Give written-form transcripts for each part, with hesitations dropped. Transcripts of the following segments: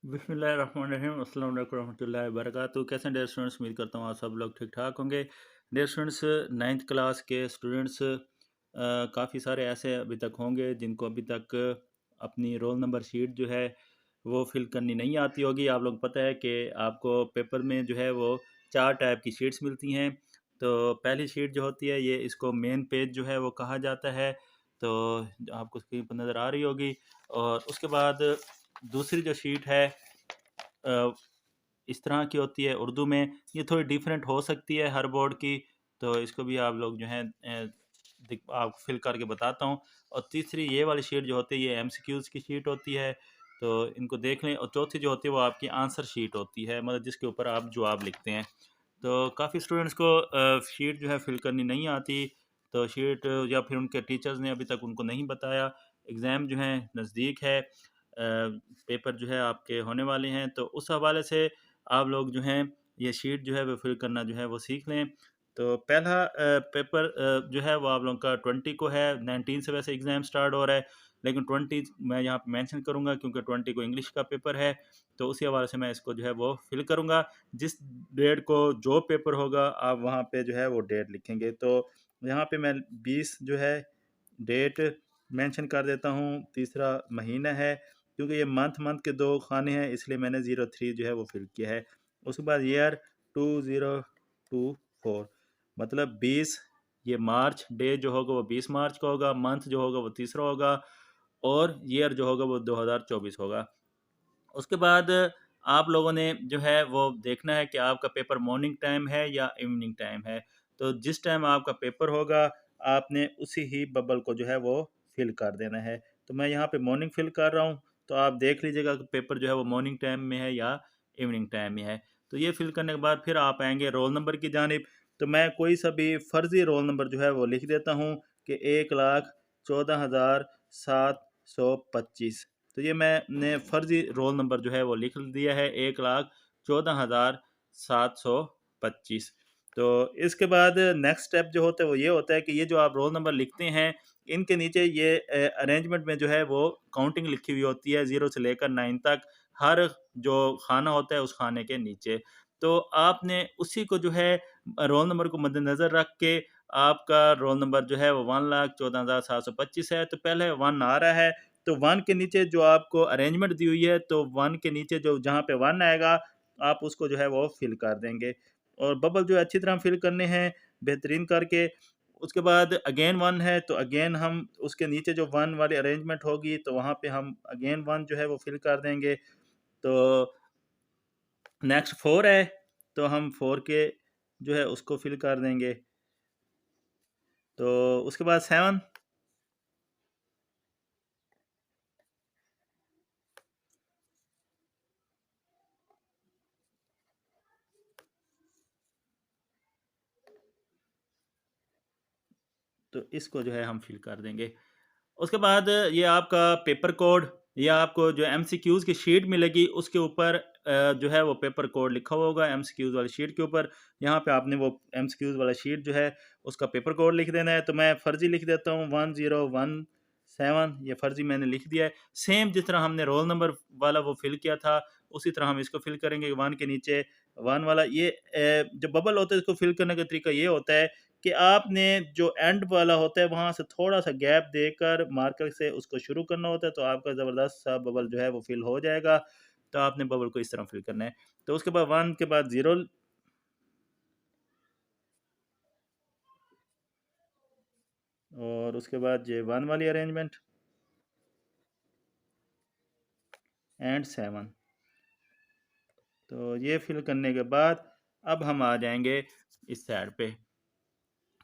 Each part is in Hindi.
बिस्मिल्लाहिर्रहमानिर्रहीम अस्सलाम वालेकुम रहमतुल्लाहि वबरकातुहू। कैसे हैं डियर स्टूडेंट्स? उम्मीद करता हूँ आप सब लोग ठीक ठाक होंगे। डियर स्टूडेंट्स, नाइन्थ क्लास के स्टूडेंट्स काफ़ी सारे ऐसे अभी तक होंगे जिनको अभी तक अपनी रोल नंबर शीट जो है वो फिल करनी नहीं आती होगी। आप लोग पता है कि आपको पेपर में जो है वो 4 टाइप की शीट्स मिलती हैं। तो पहली शीट जो होती है ये इसको मेन पेज जो है वो कहा जाता है। तो आपको स्क्रीन पर नज़र आ रही होगी। और उसके बाद दूसरी जो शीट है अ, इस तरह की होती है उर्दू में। ये थोड़ी डिफरेंट हो सकती है हर बोर्ड की, तो इसको भी आप लोग जो है आप फिल करके बताता हूँ। और तीसरी ये वाली शीट जो होती है ये एमसीक्यूज़ की शीट होती है, तो इनको देख लें। और चौथी जो होती है वो आपकी आंसर शीट होती है, मतलब जिसके ऊपर आप जवाब लिखते हैं। तो काफ़ी स्टूडेंट्स को शीट जो है फिल करनी नहीं आती, तो शीट या फिर उनके टीचर्स ने अभी तक उनको नहीं बताया। एग्ज़ाम जो है नज़दीक है, पेपर जो है आपके होने वाले हैं, तो उस हवाले से आप लोग जो हैं ये शीट जो है वो फिल करना जो है वो सीख लें। तो पहला पेपर जो है वो आप लोगों का 20 को है। 19 से वैसे एग्ज़ाम स्टार्ट हो रहा है, लेकिन 20 मैं यहाँ पे मेंशन करूँगा क्योंकि 20 को इंग्लिश का पेपर है, तो उसी हवाले से मैं इसको जो है वो फिल करूँगा। जिस डेट को जो पेपर होगा आप वहाँ पे जो है वो डेट लिखेंगे। तो यहाँ पे मैं 20 जो है डेट मेंशन कर देता हूँ। तीसरा महीना है, क्योंकि ये मंथ के 2 खाने हैं इसलिए मैंने 03 जो है वो फिल किया है। उसके बाद ईयर 2024, मतलब 20, ये मार्च डे जो होगा वो 20 मार्च का होगा, मंथ जो होगा वो तीसरा होगा, और ईयर जो होगा वो 2024 होगा। उसके बाद आप लोगों ने जो है वो देखना है कि आपका पेपर मॉर्निंग टाइम है या इवनिंग टाइम है। तो जिस टाइम आपका पेपर होगा आपने उसी ही बबल को जो है वो फिल कर देना है। तो मैं यहाँ पे मॉर्निंग फिल कर रहा हूँ, तो आप देख लीजिएगा कि पेपर जो है वो मॉर्निंग टाइम में है या इवनिंग टाइम में है। तो ये फिल करने के बाद फिर आप आएंगे रोल नंबर की जानिब। तो मैं कोई सा भी फर्जी रोल नंबर जो है वो लिख देता हूँ कि 1,14,725। तो ये मैंने फर्जी रोल नंबर जो है वो लिख दिया है 1,14,725। तो इसके बाद नेक्स्ट स्टेप जो होता है वो ये होता है कि ये जो आप रोल नंबर लिखते हैं इनके नीचे ये अरेंजमेंट में जो है वो काउंटिंग लिखी हुई होती है 0 से लेकर 9 तक, हर जो खाना होता है उस खाने के नीचे। तो आपने उसी को जो है रोल नंबर को मद्देनज़र रख के, आपका रोल नंबर जो है वो 1,14,725 है, तो पहले 1 आ रहा है, तो 1 के नीचे जो आपको अरेंजमेंट दी हुई है, तो 1 के नीचे जो जहाँ पे 1 आएगा आप उसको जो है वो फिल कर देंगे। और बबल जो है अच्छी तरह फिल करने हैं बेहतरीन करके। उसके बाद अगेन 1 है, तो अगेन हम उसके नीचे जो 1 वाली अरेंजमेंट होगी तो वहाँ पे हम अगेन 1 जो है वो फिल कर देंगे। तो नेक्स्ट 4 है, तो हम 4 के जो है उसको फिल कर देंगे। तो उसके बाद 7, तो इसको जो है हम फिल कर देंगे। उसके बाद ये आपका पेपर कोड, ये आपको जो एमसीक्यूज़ की शीट मिलेगी उसके ऊपर जो है वो पेपर कोड लिखा हुआ होगा एमसीक्यूज़ वाली शीट के ऊपर। यहाँ पे आपने वो एमसीक्यूज़ वाला शीट जो है उसका पेपर कोड लिख देना है। तो मैं फ़र्ज़ी लिख देता हूँ 1017, ये फ़र्ज़ी मैंने लिख दिया है। सेम जिस तरह हमने रोल नंबर वाला वो फिल किया था उसी तरह हम इसको फिल करेंगे। 1 के नीचे 1 वाला ये जो बबल होता है इसको फिल करने का तरीका ये होता है कि आपने जो एंड वाला होता है वहाँ से थोड़ा-सा गैप देकर मार्कर से उसको शुरू करना होता है, तो आपका ज़बरदस्त सा बबल जो है वो फिल हो जाएगा। तो आपने बबल को इस तरह फिल करना है। तो उसके बाद 1 के बाद 0, और उसके बाद ये 1 वाली अरेंजमेंट एंड 7। तो ये फिल करने के बाद अब हम आ जाएँगे इस साइड पे।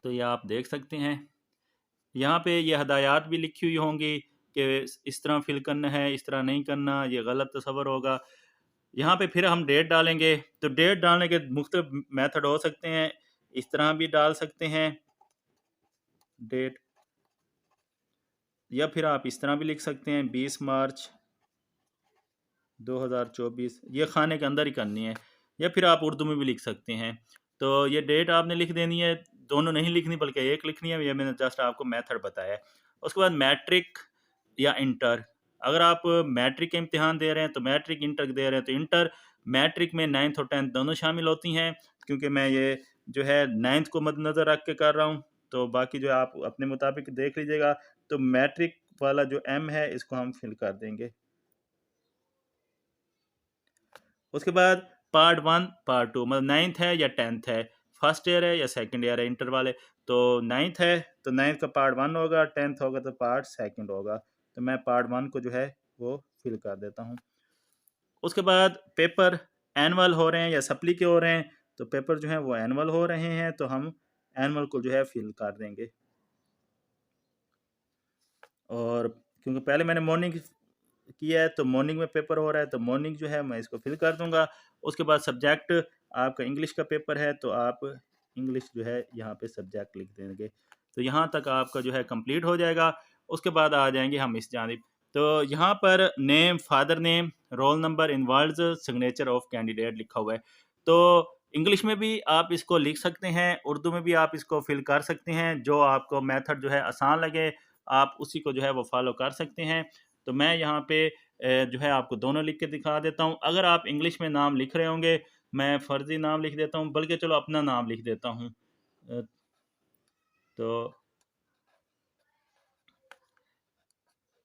तो ये आप देख सकते हैं, यहाँ पे ये हदायत भी लिखी हुई होंगी कि इस तरह फिल करना है, इस तरह नहीं करना, ये गलत तस्वर होगा। यहाँ पे फिर हम डेट डालेंगे, तो डेट डालने के मुख्तलिफ मेथड हो सकते हैं। इस तरह भी डाल सकते हैं डेट, या फिर आप इस तरह भी लिख सकते हैं 20 मार्च 2024, ये खाने के अंदर ही करनी है। या फिर आप उर्दू में भी लिख सकते हैं। तो ये डेट आपने लिख देनी है, दोनों नहीं लिखनी बल्कि एक लिखनी है, ये मैंने जस्ट आपको मेथड बताया है। उसके बाद मैट्रिक या इंटर, अगर आप मैट्रिक के इम्तिहान दे रहे हैं तो मैट्रिक, इंटर दे रहे हैं तो इंटर। मैट्रिक में 9th और 10th दोनों शामिल होती हैं, क्योंकि मैं ये जो है 9th को मद्देनज़र रख के कर रहा हूँ। तो बाकी जो आप अपने मुताबिक देख लीजिएगा। तो मैट्रिक वाला जो M है इसको हम फिल कर देंगे। उसके बाद पार्ट 1 पार्ट 2, मतलब 9th है या 10th है, फर्स्ट ईयर है या सेकंड ईयर है इंटर वाले। तो 9th है तो 9th का पार्ट 1 होगा, 10th होगा तो पार्ट 2 होगा। तो मैं पार्ट 1 को जो है वो फिल कर देता हूँ। उसके बाद पेपर एनुअल हो रहे हैं या सप्ली के हो रहे हैं, तो पेपर जो है वो एनुअल हो रहे हैं, तो हम एनुअल को जो है फिल कर देंगे। और क्योंकि पहले मैंने मॉर्निंग किया है तो मॉर्निंग में पेपर हो रहा है, तो मॉर्निंग जो है मैं इसको फिल कर दूंगा। उसके बाद सब्जेक्ट आपका इंग्लिश का पेपर है, तो आप इंग्लिश जो है यहाँ पे सब्जेक्ट लिख देंगे। तो यहाँ तक आपका जो है कंप्लीट हो जाएगा। उसके बाद आ जाएंगे हम इस जानिब। तो यहाँ पर name, father name, roll number in words, signature of candidate लिखा हुआ है। तो इंग्लिश में भी आप इसको लिख सकते हैं, उर्दू में भी आप इसको फिल कर सकते हैं। जो आपको मेथड जो है आसान लगे आप उसी को जो है वो फॉलो कर सकते हैं। तो मैं यहाँ पे जो है आपको दोनों लिख के दिखा देता हूँ। अगर आप इंग्लिश में नाम लिख रहे होंगे, मैं फर्जी नाम लिख देता हूँ, बल्कि चलो अपना नाम लिख देता हूँ। तो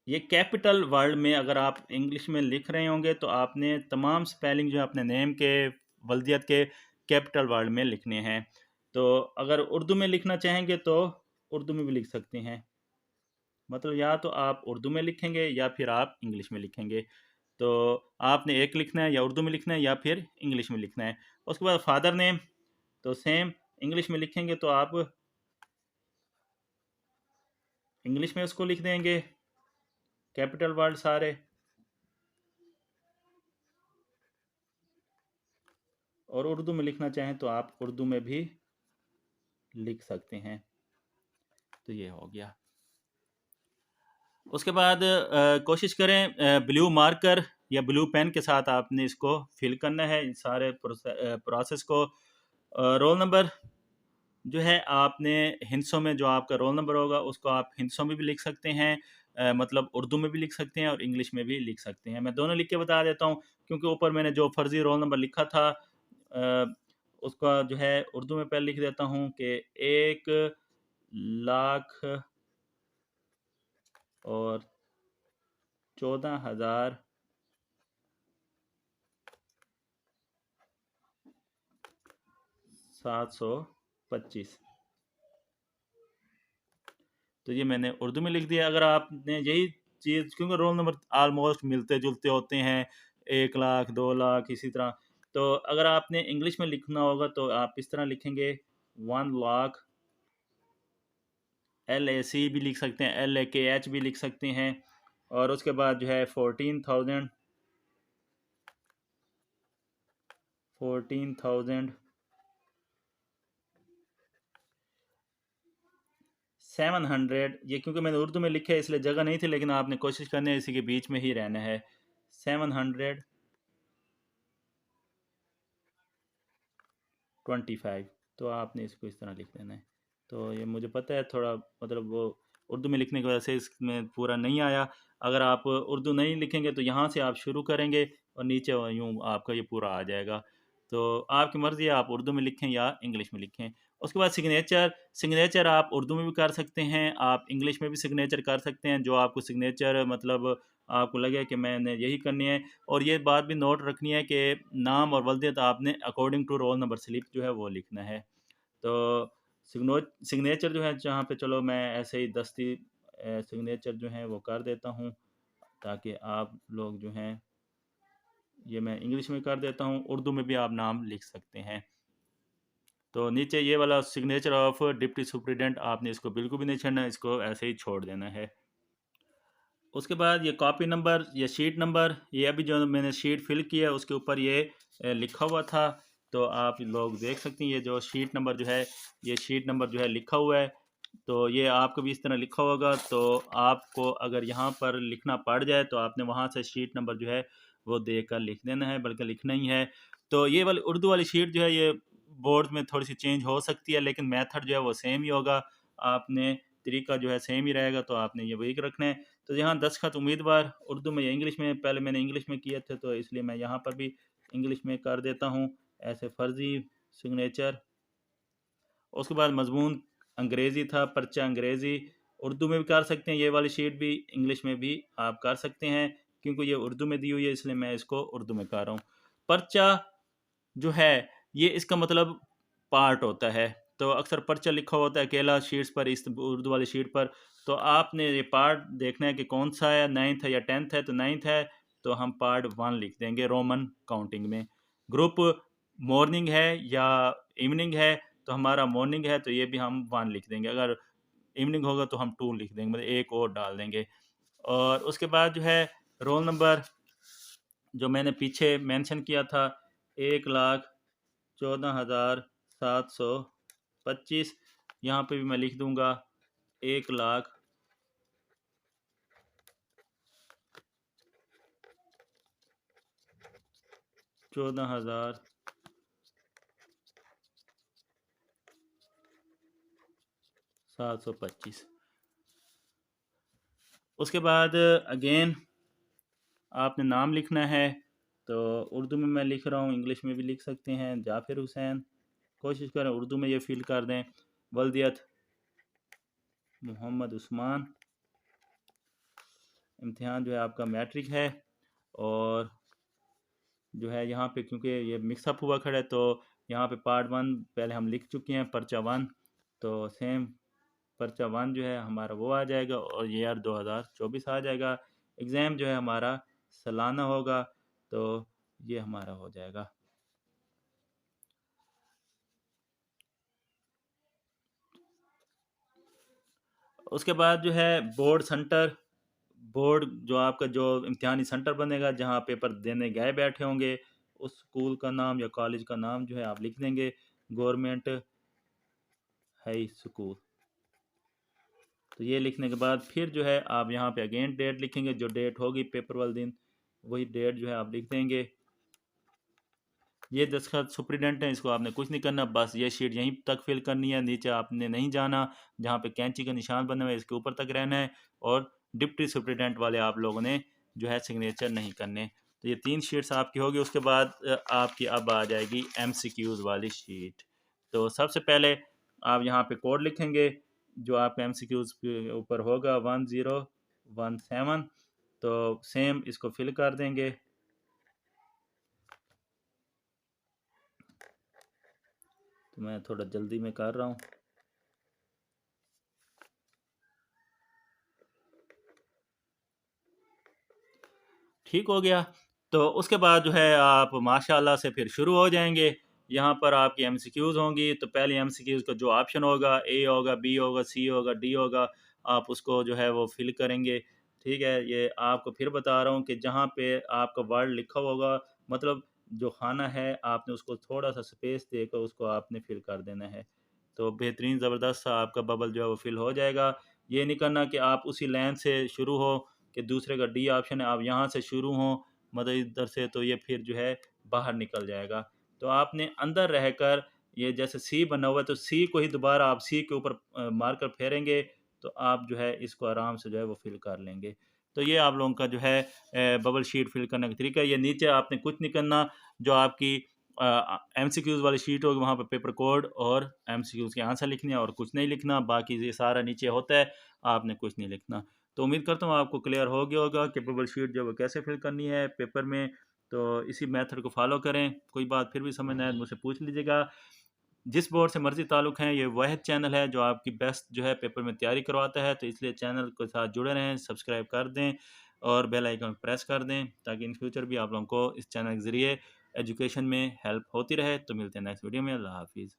ये कैपिटल वर्ड में अगर आप इंग्लिश में लिख रहे होंगे तो आपने तमाम स्पेलिंग जो है अपने नेम के, वल्दियत के कैपिटल वर्ड में लिखने हैं। तो अगर उर्दू में लिखना चाहेंगे तो उर्दू में भी लिख सकते हैं, मतलब या तो आप उर्दू में लिखेंगे या फिर आप इंग्लिश में लिखेंगे। तो आपने एक लिखना है, या उर्दू में लिखना है या फिर इंग्लिश में लिखना है। उसके बाद फादर नेम, तो सेम इंग्लिश में लिखेंगे तो आप इंग्लिश में उसको लिख देंगे, कैपिटल वर्ड सारे। और उर्दू में लिखना चाहें तो आप उर्दू में भी लिख सकते हैं। तो ये हो गया। उसके बाद कोशिश करें ब्लू मार्कर या ब्लू पेन के साथ आपने इसको फिल करना है, इन सारे प्रोसेस को। रोल नंबर जो है आपने हिंसों में, जो आपका रोल नंबर होगा उसको आप हिंसों में भी लिख सकते हैं, मतलब उर्दू में भी लिख सकते हैं और इंग्लिश में भी लिख सकते हैं। मैं दोनों लिख के बता देता हूँ, क्योंकि ऊपर मैंने जो फर्जी रोल नंबर लिखा था उसका जो है उर्दू में पहले लिख देता हूँ कि 1,14,725। तो ये मैंने उर्दू में लिख दिया। अगर आपने यही चीज़, क्योंकि रोल नंबर आलमोस्ट मिलते जुलते होते हैं, 1 लाख 2 लाख इसी तरह। तो अगर आपने इंग्लिश में लिखना होगा तो आप इस तरह लिखेंगे 1 लाख, LAC भी लिख सकते हैं, LAKH भी लिख सकते हैं। और उसके बाद जो है 14,700, ये क्योंकि मैंने उर्दू में लिखा है इसलिए जगह नहीं थी, लेकिन आपने कोशिश करनी है इसी के बीच में ही रहना है। 725, तो आपने इसको इस तरह लिख देना है। तो ये मुझे पता है थोड़ा, मतलब वो उर्दू में लिखने की वजह से इसमें पूरा नहीं आया। अगर आप उर्दू नहीं लिखेंगे तो यहाँ से आप शुरू करेंगे और नीचे यूँ आपका ये पूरा आ जाएगा। तो आपकी मर्ज़ी है, आप उर्दू में लिखें या इंग्लिश में लिखें। उसके बाद सिग्नेचर, सिग्नेचर आप उर्दू में भी कर सकते हैं, आप इंग्लिश में भी सिग्नेचर कर सकते हैं, जो आपको सिग्नेचर मतलब आपको लगे कि मैंने यही करनी है। और ये बात भी नोट रखनी है कि नाम और वल्दियत आपने according to roll number slip जो है वो लिखना है। तो सिग्नेचर जो है जहाँ पे, चलो मैं ऐसे ही दस्ती सिग्नेचर जो है वो कर देता हूँ, ताकि आप लोग जो हैं, ये मैं इंग्लिश में कर देता हूँ, उर्दू में भी आप नाम लिख सकते हैं। तो नीचे ये वाला सिग्नेचर ऑफ डिप्टी सुप्रिटेंडेंट, आपने इसको बिल्कुल भी नहीं छेड़ना, इसको ऐसे ही छोड़ देना है। उसके बाद ये कॉपी नंबर या शीट नंबर, ये अभी जो मैंने शीट फिल किया है उसके ऊपर ये लिखा हुआ था। तो आप लोग देख सकते हैं ये जो शीट नंबर जो है, ये शीट नंबर जो है लिखा हुआ है। तो ये आपको भी इस तरह लिखा होगा। तो आपको अगर यहाँ पर लिखना पड़ जाए तो आपने वहाँ से शीट नंबर जो है वो देकर लिख देना है, बल्कि लिखना ही है। तो ये वाली उर्दू वाली शीट जो है ये बोर्ड में थोड़ी सी चेंज हो सकती है, लेकिन मेथड जो है वो सेम ही होगा। आपने तरीका जो है सेम ही रहेगा, तो आपने ये वही रखना है। तो यहाँ दस्तखत उम्मीदवार उर्दू में या इंग्लिश में, पहले मैंने इंग्लिश में किए थे तो इसलिए मैं यहाँ पर भी इंग्लिश में कर देता हूँ। ऐसे फर्जी सिग्नेचर। उसके बाद मजमून अंग्रेज़ी था, पर्चा अंग्रेज़ी। उर्दू में भी कर सकते हैं, ये वाली शीट भी इंग्लिश में भी आप कर सकते हैं, क्योंकि ये उर्दू में दी हुई है इसलिए मैं इसको उर्दू में कर रहा हूँ। पर्चा जो है ये इसका मतलब पार्ट होता है। तो अक्सर पर्चा लिखा होता है अकेला शीट्स पर, इस उर्दू वाली शीट पर। तो आपने ये पार्ट देखना है कि कौन सा है, 9th है या 10th है। तो 9th है तो हम पार्ट 1 लिख देंगे रोमन काउंटिंग में। ग्रुप मॉर्निंग है या इवनिंग है, तो हमारा मॉर्निंग है तो ये भी हम 1 लिख देंगे। अगर इवनिंग होगा तो हम 2 लिख देंगे, मतलब एक और डाल देंगे। और उसके बाद जो है रोल नंबर जो मैंने पीछे मेंशन किया था, 1,14,725, यहाँ पे भी मैं लिख दूंगा 1,14,725। उसके बाद अगेन आपने नाम लिखना है। तो उर्दू में मैं लिख रहा हूँ, इंग्लिश में भी लिख सकते हैं, जाफिर हुसैन। कोशिश करें उर्दू में ये फिल कर दें। वल्दियत मोहम्मद उस्मान। इम्तिहान जो है आपका मैट्रिक है। और जो है यहाँ पे क्योंकि ये मिक्सअप हुआ खड़ा है तो यहाँ पे पार्ट 1 पहले हम लिख चुके हैं, पर्चा 1। तो सेम पर्चा 1 जो है हमारा वो आ जाएगा और ईयर 2024 आ जाएगा। एग्ज़ाम जो है हमारा सालाना होगा, तो ये हमारा हो जाएगा। उसके बाद जो है बोर्ड सेंटर, बोर्ड जो आपका जो इम्तिहानी सेंटर बनेगा जहाँ पेपर देने गए बैठे होंगे, उस स्कूल का नाम या कॉलेज का नाम जो है आप लिख देंगे, गवर्नमेंट हाई स्कूल। तो ये लिखने के बाद फिर जो है आप यहाँ पे अगेन डेट लिखेंगे, जो डेट होगी पेपर वाले दिन वही डेट जो है आप लिख देंगे। ये दस्तखत सुप्रीडेंट है, इसको आपने कुछ नहीं करना, बस ये शीट यहीं तक फिल करनी है, नीचे आपने नहीं जाना। जहाँ पे कैंची का निशान बना हुआ है इसके ऊपर तक रहना है। और डिप्टी सुप्रीडेंट वाले आप लोगों ने जो है सिग्नेचर नहीं करने। तो ये 3 शीट्स आपकी होगी। उसके बाद आपकी अब आ जाएगी MCQs वाली शीट। तो सबसे पहले आप यहाँ पे कोड लिखेंगे जो आपका MCQs के ऊपर होगा 1017। तो सेम इसको फिल कर देंगे। तो मैं थोड़ा जल्दी में कर रहा हूँ। ठीक हो गया। तो उसके बाद जो है आप माशाल्लाह से फिर शुरू हो जाएंगे। यहाँ पर आपकी MCQs होंगी। तो पहले MCQs का जो ऑप्शन होगा, ए होगा, बी होगा, सी होगा, डी होगा, आप उसको जो है वो फिल करेंगे। ठीक है, ये आपको फिर बता रहा हूँ कि जहाँ पे आपका वर्ड लिखा होगा, मतलब जो खाना है आपने उसको थोड़ा सा स्पेस देकर उसको आपने फिल कर देना है। तो बेहतरीन ज़बरदस्त सा आपका बबल जो है वो फिल हो जाएगा। ये नहीं करना कि आप उसी लाइन से शुरू हो कि दूसरे का डी ऑप्शन है आप यहाँ से शुरू हों, मतलब इधर से, तो ये फिर जो है बाहर निकल जाएगा। तो आपने अंदर रहकर ये जैसे सी बना हुआ है तो सी को ही दोबारा आप सी के ऊपर मार्कर फेरेंगे तो आप जो है इसको आराम से जो है वो फिल कर लेंगे। तो ये आप लोगों का जो है बबल शीट फिल करने का तरीका है। ये नीचे आपने कुछ नहीं करना, जो आपकी MCQs वाली शीट होगी वहाँ पर पेपर कोड और MCQs के आंसर लिखने हैं और कुछ नहीं लिखना। बाकी ये सारा नीचे होता है, आपने कुछ नहीं लिखना। तो उम्मीद करता हूँ आपको क्लियर हो गया होगा कि बबल शीट जो वो कैसे फिल करनी है पेपर में। तो इसी मेथड को फॉलो करें। कोई बात फिर भी समझ ना आए मुझसे पूछ लीजिएगा। जिस बोर्ड से मर्जी ताल्लुक़ है, ये वह चैनल है जो आपकी बेस्ट जो है पेपर में तैयारी करवाता है। तो इसलिए चैनल के साथ जुड़े रहें, सब्सक्राइब कर दें और बेल आइकन प्रेस कर दें ताकि इन फ्यूचर भी आप लोगों को इस चैनल के ज़रिए एजुकेशन में हेल्प होती रहे। तो मिलते हैं नेक्स्ट वीडियो में। अल्लाह हाफिज़।